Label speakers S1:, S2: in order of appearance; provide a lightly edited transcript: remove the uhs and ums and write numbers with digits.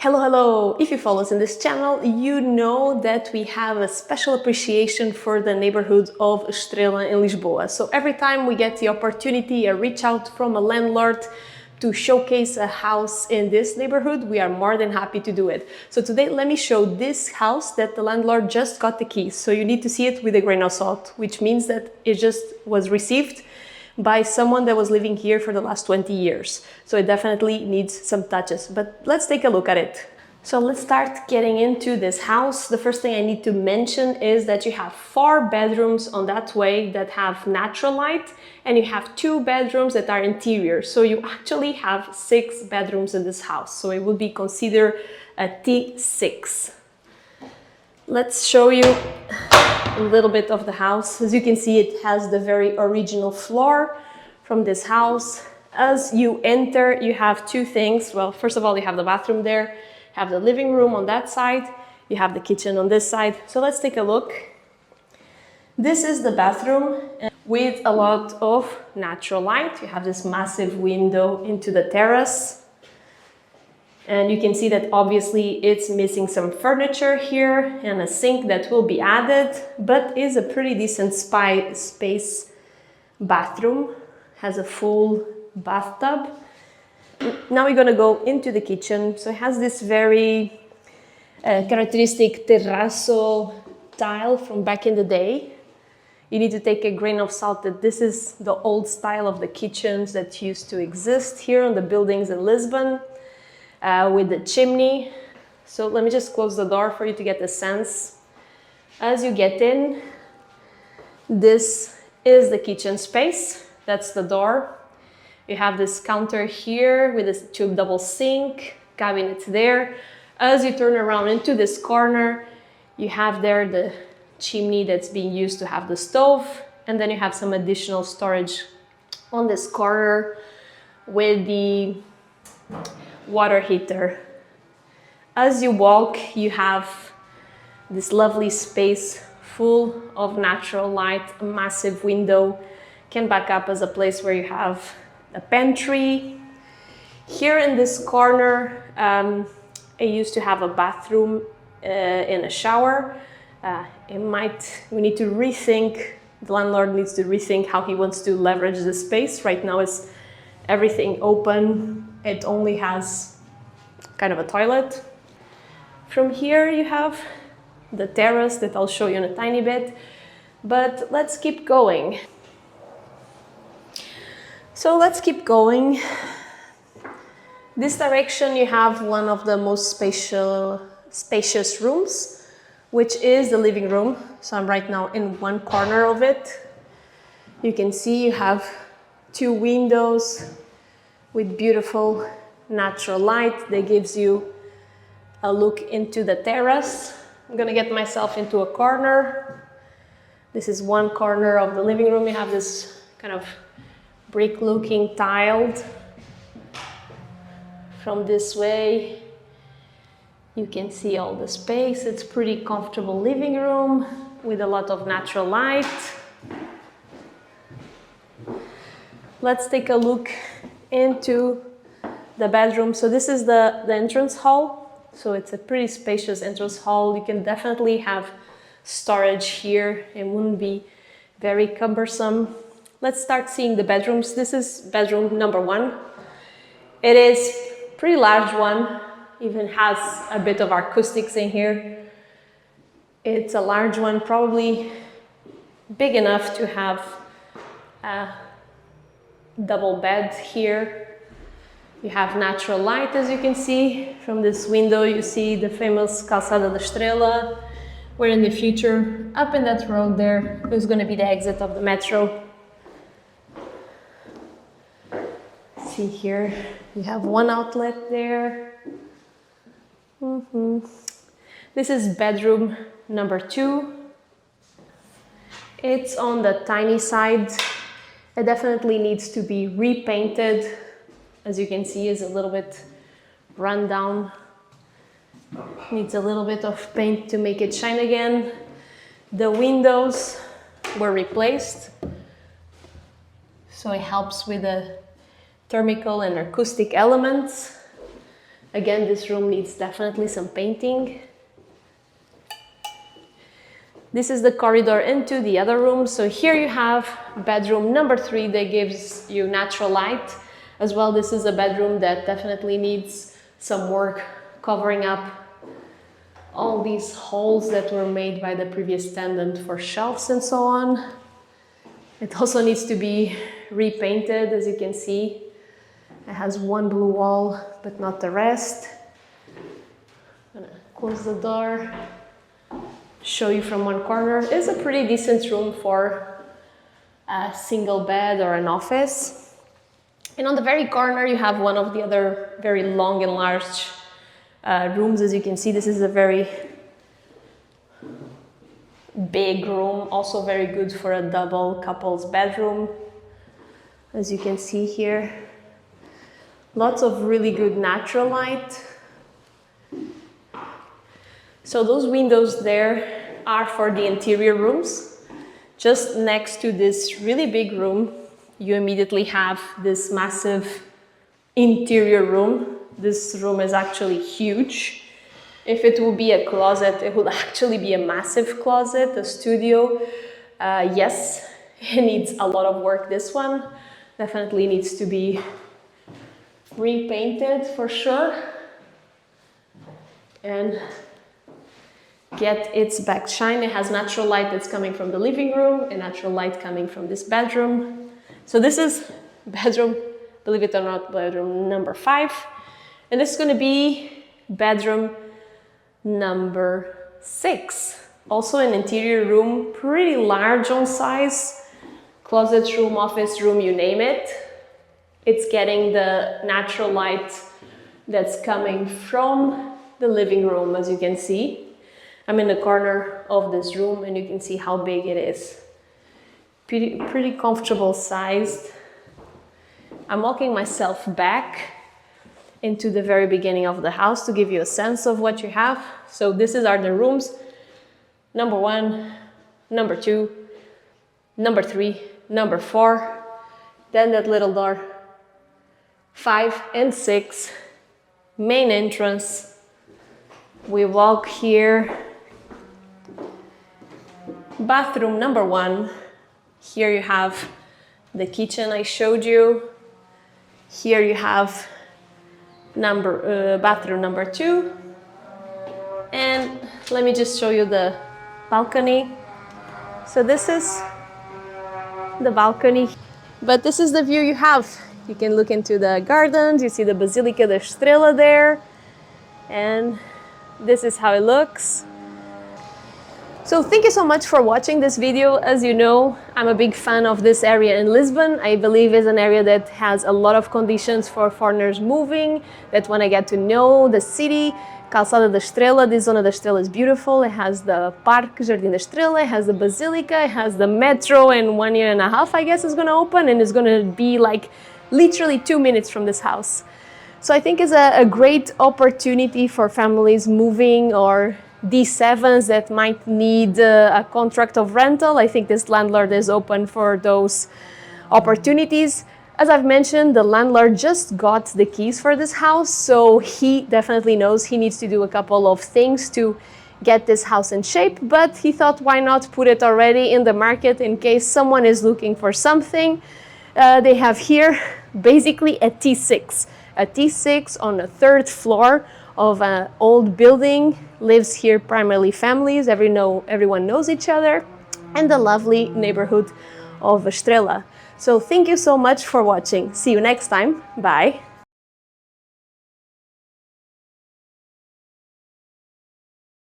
S1: Hello, hello! If you follow us in this channel, you know that we have a special appreciation for the neighborhood of Estrela in Lisboa. So every time we get the opportunity, a reach out from a landlord to showcase a house in this neighborhood, we are more than happy to do it. So today, let me show this house that the landlord just got the keys. So you need to see it with a grain of salt, which means that it just was received by someone that was living here for the last 20 years. So it definitely needs some touches, but let's take a look at it. So let's start getting into this house. The first thing I need to mention is that you have 4 bedrooms on that way that have natural light, and you have 2 bedrooms that are interior. So you actually have 6 bedrooms in this house. So it would be considered a T6. Let's show you a little bit of the house. As you can see, it has the very original floor from this house. As you enter, you have 2 things. Well, first of all, you have the bathroom there, you have the living room on that side, you have the kitchen on this side. So let's take a look. This is the bathroom with a lot of natural light. You have this massive window into the terrace. And you can see that obviously it's missing some furniture here and a sink that will be added, but is a pretty decent space bathroom. Has a full bathtub. Now we're gonna go into the kitchen. So it has this very characteristic terrazzo tile from back in the day. You need to take a grain of salt that this is the old style of the kitchens that used to exist here on the buildings in Lisbon. With the chimney. So let me just close the door for you to get a sense. As you get in, this is the kitchen space. That's the door. You have this counter here with this double sink, cabinet there. As you turn around into this corner, you have there the chimney that's being used to have the stove. And then you have some additional storage on this corner with the water heater. As you walk, you have this lovely space full of natural light, a massive window, can back up as a place where you have a pantry. Here in this corner, I used to have a bathroom and a shower. We need to rethink, the landlord needs to rethink how he wants to leverage the space. Right now it's everything open. It only has kind of a toilet. From here you have the terrace that I'll show you in a tiny bit, but let's keep going. So let's keep going. This direction you have one of the most spacious rooms, which is the living room. So I'm right now in one corner of it. You can see you have 2 windows with beautiful natural light that gives you a look into the terrace. I'm gonna get myself into a corner. This is one corner of the living room. You have this kind of brick looking tiled. From this way, you can see all the space. It's pretty comfortable living room with a lot of natural light. Let's take a look into the bedroom. So this is the entrance hall. So it's a pretty spacious entrance hall. You can definitely have storage here. It wouldn't be very cumbersome. Let's start seeing the bedrooms. This is bedroom number 1. It is a pretty large one. Even has a bit of acoustics in here. It's a large one, probably big enough to have a double bed here. You have natural light, as you can see. From this window, you see the famous Calçada da Estrela, where in the future, up in that road there, is going to be the exit of the metro. See here, you have one outlet there. This is bedroom number 2. It's on the tiny side. It definitely needs to be repainted. As you can see, is a little bit run down. Needs a little bit of paint to make it shine again. The windows were replaced, so it helps with the thermical and acoustic elements. Again, this room needs definitely some painting. This is the corridor into the other room. So here you have bedroom number 3 that gives you natural light. As well, this is a bedroom that definitely needs some work covering up all these holes that were made by the previous tenant for shelves and so on. It also needs to be repainted, as you can see. It has one blue wall, but not the rest. I'm gonna close the door. Show you from one corner. It's a pretty decent room for a single bed or an office. And on the very corner, you have one of the other very long and large rooms. As you can see, this is a very big room, also very good for a double couples bedroom. As you can see here, lots of really good natural light. So those windows there are for the interior rooms. Just next to this really big room, you immediately have this massive interior room. This room is actually huge. If it would be a closet, it would actually be a massive closet, a studio. Yes, it needs a lot of work. This one definitely needs to be repainted for sure. And get its back shine. It has natural light that's coming from the living room and natural light coming from this bedroom. So this is bedroom, believe it or not, bedroom number 5. And this is going to be bedroom number 6. Also an interior room, pretty large on size. Closet room, office room, you name it. It's getting the natural light that's coming from the living room, as you can see. I'm in the corner of this room and you can see how big it is. Pretty comfortable sized. I'm walking myself back into the very beginning of the house to give you a sense of what you have. So this are the rooms. Number 1, number 2, number 3, number 4. Then that little door. 5 and 6. Main entrance. We walk here. Bathroom number 1. Here you have the kitchen I showed you. Here you have bathroom number 2. And let me just show you the balcony. So this is the balcony, but this is the view you have. You can look into the gardens. You see the Basílica da Estrela there. And this is how it looks. So thank you so much for watching this video. As you know, I'm a big fan of this area in Lisbon. I believe it's an area that has a lot of conditions for foreigners moving, that want to get to know the city. Calçada da Estrela, this Zona da Estrela is beautiful. It has the Parque Jardim da Estrela, it has the Basílica, it has the metro, and 1.5 years, I guess, is going to open, and it's going to be like literally 2 minutes from this house. So I think it's a great opportunity for families moving or D7s that might need a contract of rental. I think this landlord is open for those opportunities. As I've mentioned, the landlord just got the keys for this house, so he definitely knows he needs to do a couple of things to get this house in shape, but he thought, why not put it already in the market in case someone is looking for something. They have here basically a T6. A T6 on the 3rd floor of an old building. Lives here primarily families, everyone knows each other, and the lovely neighborhood of Estrela. So thank you so much for watching. See you next time. Bye.